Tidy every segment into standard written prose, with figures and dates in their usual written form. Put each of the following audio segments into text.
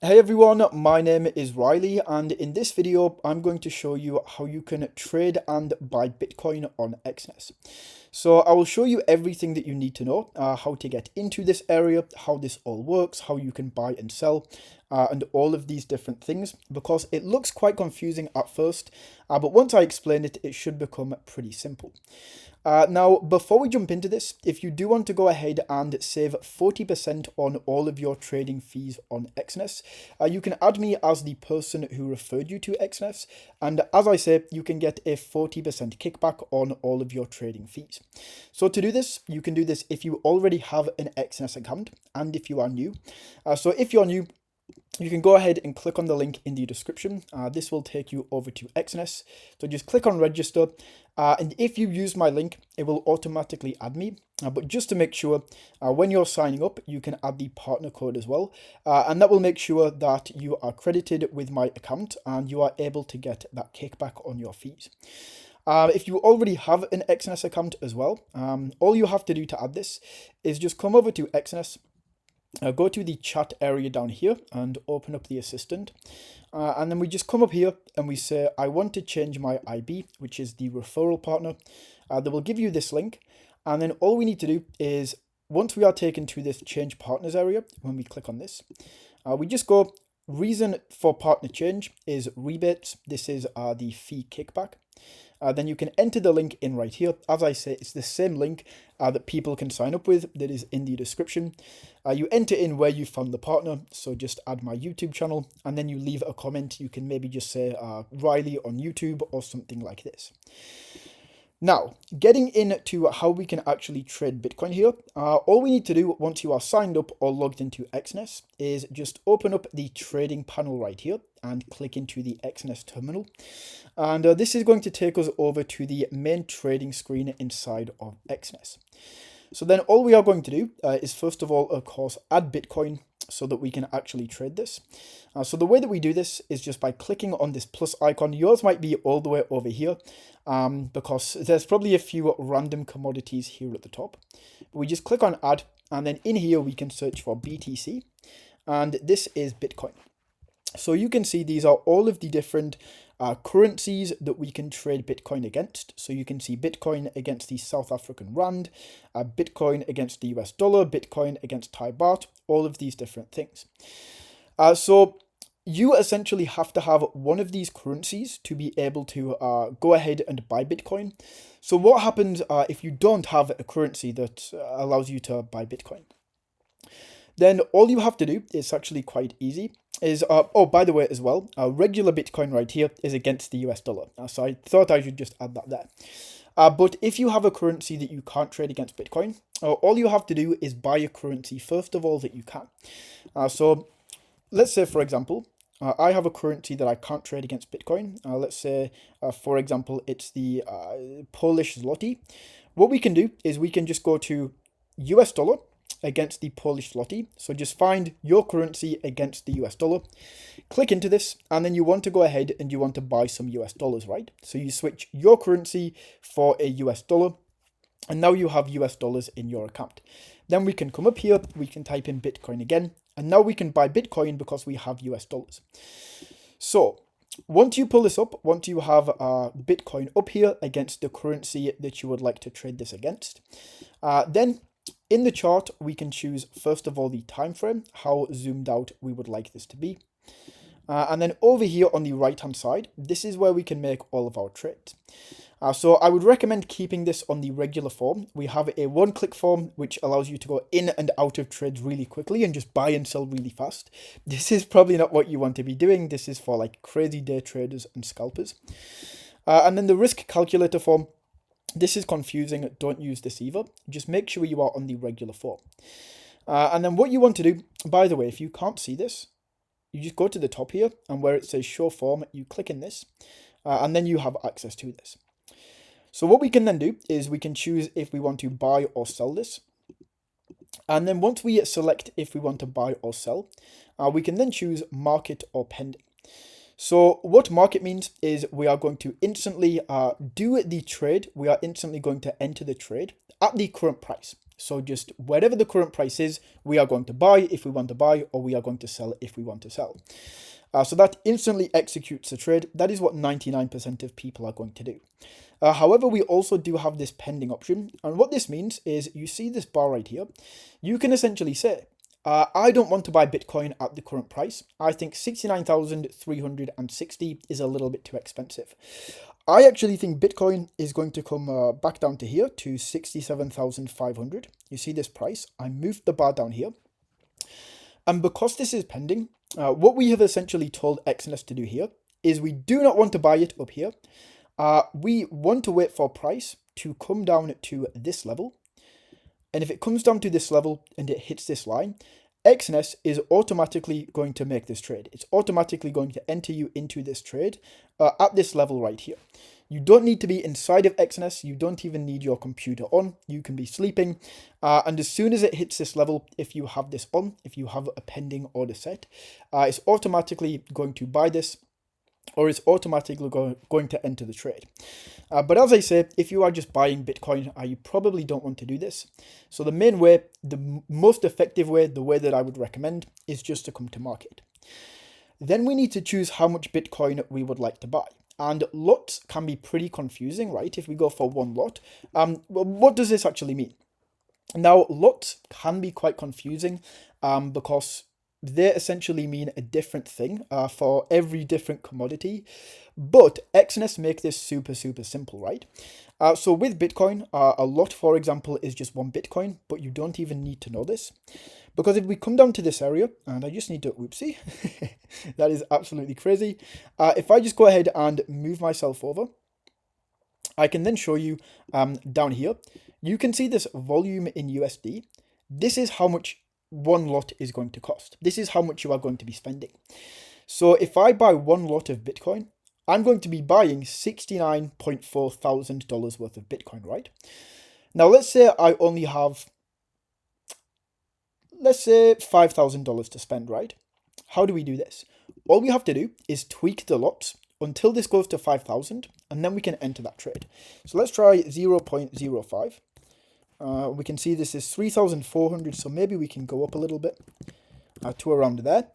Hey everyone, my name is Riley, and in this video I'm going to show you how you can trade and buy Bitcoin on Exness. So I will show you everything that you need to know, how to get into this area, how this all works, how you can buy and sell, and all of these different things, because it looks quite confusing at first, but once I explain it, it should become pretty simple. Now, before we jump into this, if you do want to go ahead and save 40% on all of your trading fees on Exness, you can add me as the person who referred you to Exness. And as I say, you can get a 40% kickback on all of your trading fees. So to do this, you can do this if you already have an Exness account and if you are new. So if you're new, you can go ahead and click on the link in the description. This will take you over to Exness. So just click on register. And if you use my link, it will automatically add me. But just to make sure, when you're signing up, you can add the partner code as well. And that will make sure that you are credited with my account and you are able to get that kickback on your fees. If you already have an Exness account as well, all you have to do to add this is just come over to Exness. Go to the chat area down here and open up the assistant. And then we just come up here and we say, I want to change my IB, which is the referral partner. They will give you this link. And then all we need to do is, once we are taken to this change partners area, when we click on this, we just go, reason for partner change is rebates. This is the fee kickback. Then you can enter the link in right here. As I say, it's the same link that people can sign up with that is in the description. You enter in where you found the partner, so just add my YouTube channel, and then you leave a comment. You can maybe just say Riley on YouTube or something like this. Now, getting into how we can actually trade Bitcoin here, all we need to do once you are signed up or logged into Exness is just open up the trading panel right here and click into the Exness terminal. And this is going to take us over to the main trading screen inside of Exness. So then all we are going to do is first of all, of course, add Bitcoin so that we can actually trade this. So the way that we do this is just by clicking on this plus icon. Yours might be all the way over here because there's probably a few random commodities here at the top. We just click on add, and then in here we can search for BTC, and this is Bitcoin. So you can see these are all of the different currencies that we can trade Bitcoin against. So you can see Bitcoin against the South African Rand, Bitcoin against the US dollar, Bitcoin against Thai baht, all of these different things. So you essentially have to have one of these currencies to be able to go ahead and buy Bitcoin. So what happens if you don't have a currency that allows you to buy Bitcoin? Then all you have to do is actually quite easy. Oh, by the way, as well, regular Bitcoin right here is against the US dollar. So I thought I should just add that there. But if you have a currency that you can't trade against Bitcoin, all you have to do is buy a currency, first of all, that you can. So let's say, for example, I have a currency that I can't trade against Bitcoin. Let's say, for example, it's the Polish zloty. What we can do is we can just go to US dollar against the Polish zloty. So just find your currency against the US dollar, click into this, and then you want to go ahead and you want to buy some US dollars, right? So you switch your currency for a US dollar, and now you have US dollars in your account. Then we can come up here, we can type in Bitcoin again, and now we can buy Bitcoin because we have US dollars. So once you pull this up, once you have Bitcoin up here against the currency that you would like to trade this against, then in the chart, we can choose, first of all, the time frame, how zoomed out we would like this to be. And then over here on the right-hand side, this is where we can make all of our trades. So I would recommend keeping this on the regular form. We have a one-click form, which allows you to go in and out of trades really quickly and just buy and sell really fast. This is probably not what you want to be doing. This is for like crazy day traders and scalpers. And then the risk calculator form. This is confusing, don't use this either. Just make sure you are on the regular form. And then what you want to do, by the way, if you can't see this, you just go to the top here, and where it says show form, you click in this, and then you have access to this. So what we can then do is we can choose if we want to buy or sell this. And then once we select if we want to buy or sell, we can then choose market or pending. So what market means is we are going to instantly do the trade. We are instantly going to enter the trade at the current price. So just wherever the current price is, we are going to buy if we want to buy, or we are going to sell if we want to sell. So that instantly executes the trade. That is what 99% of people are going to do. However, we also do have this pending option. And what this means is you see this bar right here. You can essentially say, I don't want to buy Bitcoin at the current price. I think 69,360 is a little bit too expensive. I actually think Bitcoin is going to come back down to here to 67,500. You see this price. I moved the bar down here. And because this is pending, what we have essentially told Exness to do here is we do not want to buy it up here. We want to wait for price to come down to this level. And if it comes down to this level and it hits this line, Exness is automatically going to make this trade. It's automatically going to enter you into this trade at this level right here. You don't need to be inside of Exness. You don't even need your computer on. You can be sleeping. And as soon as it hits this level, if you have this on, if you have a pending order set, it's automatically going to buy this, or it's automatically going to enter the trade. But as I say, if you are just buying Bitcoin, you probably don't want to do this. So the main way, the most effective way, the way that I would recommend is just to come to market. Then we need to choose how much Bitcoin we would like to buy. And lots can be pretty confusing, right? If we go for one lot, well, what does this actually mean? Now, lots can be quite confusing because they essentially mean a different thing for every different commodity. But Exness make this super simple, right? So with Bitcoin, a lot, for example, is just one Bitcoin, but you don't even need to know this. Because if we come down to this area, and I just need to, whoopsie, that is absolutely crazy. If I just go ahead and move myself over, I can then show you down here, you can see this volume in USD. This is how much one lot is going to cost. This is how much you are going to be spending. So if I buy one lot of Bitcoin, I'm going to be buying $69.4 thousand worth of Bitcoin, right? Now, let's say I only have, let's say $5,000 to spend, right? How do we do this? All we have to do is tweak the lots until this goes to 5,000, and then we can enter that trade. So let's try 0.05. We can see this is 3,400, so maybe we can go up a little bit to around there.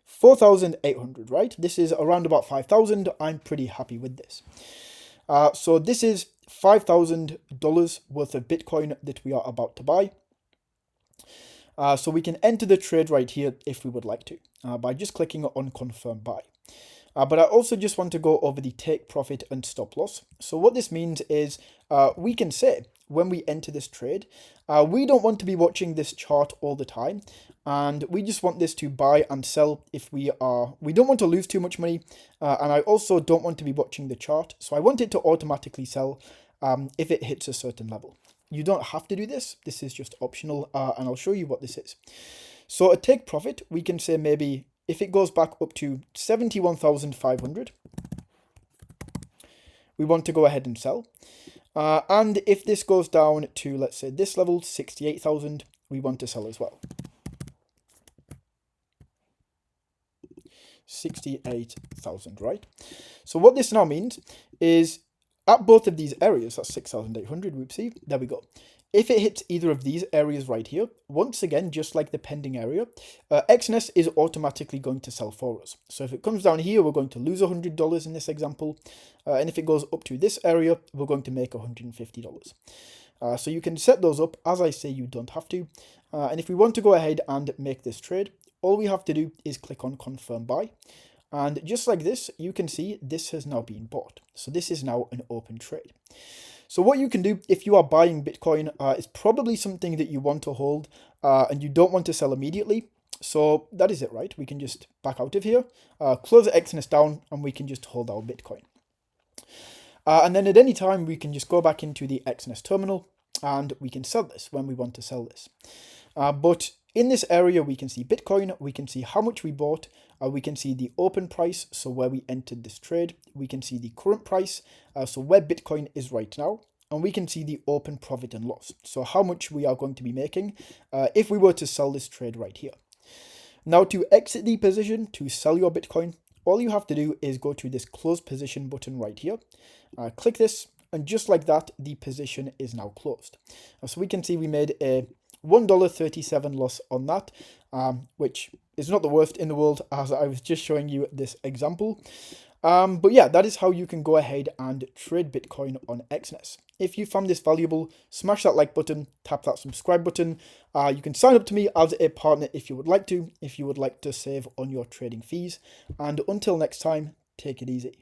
4,800, right? This is around about 5,000. I'm pretty happy with this. So this is $5,000 worth of Bitcoin that we are about to buy. So we can enter the trade right here if we would like to by just clicking on confirm buy. But I also just want to go over the take profit and stop loss. So what this means is we can say when we enter this trade, we don't want to be watching this chart all the time. And we just want this to buy and sell if we don't want to lose too much money. And I also don't want to be watching the chart. So I want it to automatically sell if it hits a certain level. You don't have to do this. This is just optional. And I'll show you what this is. So a take profit, we can say maybe if it goes back up to 71,500, we want to go ahead and sell. And if this goes down to, let's say, this level, 68,000, we want to sell as well. 68,000, right? So what this now means is at both of these areas, that's 6,800, whoopsie, there we go. If it hits either of these areas right here, once again, just like the pending area, Exness is automatically going to sell for us. So if it comes down here, we're going to lose $100 in this example. And if it goes up to this area, we're going to make $150. So you can set those up. As I say, you don't have to. And if we want to go ahead and make this trade, all we have to do is click on confirm buy. And just like this, you can see this has now been bought. So this is now an open trade. So what you can do if you are buying Bitcoin is probably something that you want to hold and you don't want to sell immediately. So that is it, right? We can just back out of here, close the Exness down, and we can just hold our Bitcoin. And then at any time, we can just go back into the Exness terminal and we can sell this when we want to sell this. But in this area, we can see Bitcoin, we can see how much we bought, we can see the open price, so where we entered this trade, we can see the current price, so where Bitcoin is right now, and we can see the open profit and loss, so how much we are going to be making if we were to sell this trade right here. Now to exit the position, to sell your Bitcoin, all you have to do is go to this close position button right here, click this, And just like that, the position is now closed. So we can see we made a $1.37 loss on that, which is not the worst in the world, as I was just showing you this example. But yeah, that is how you can go ahead and trade Bitcoin on Exness. If you found this valuable, smash that like button, tap that subscribe button. You can sign up to me as a partner if you would like to save on your trading fees. And until next time, take it easy.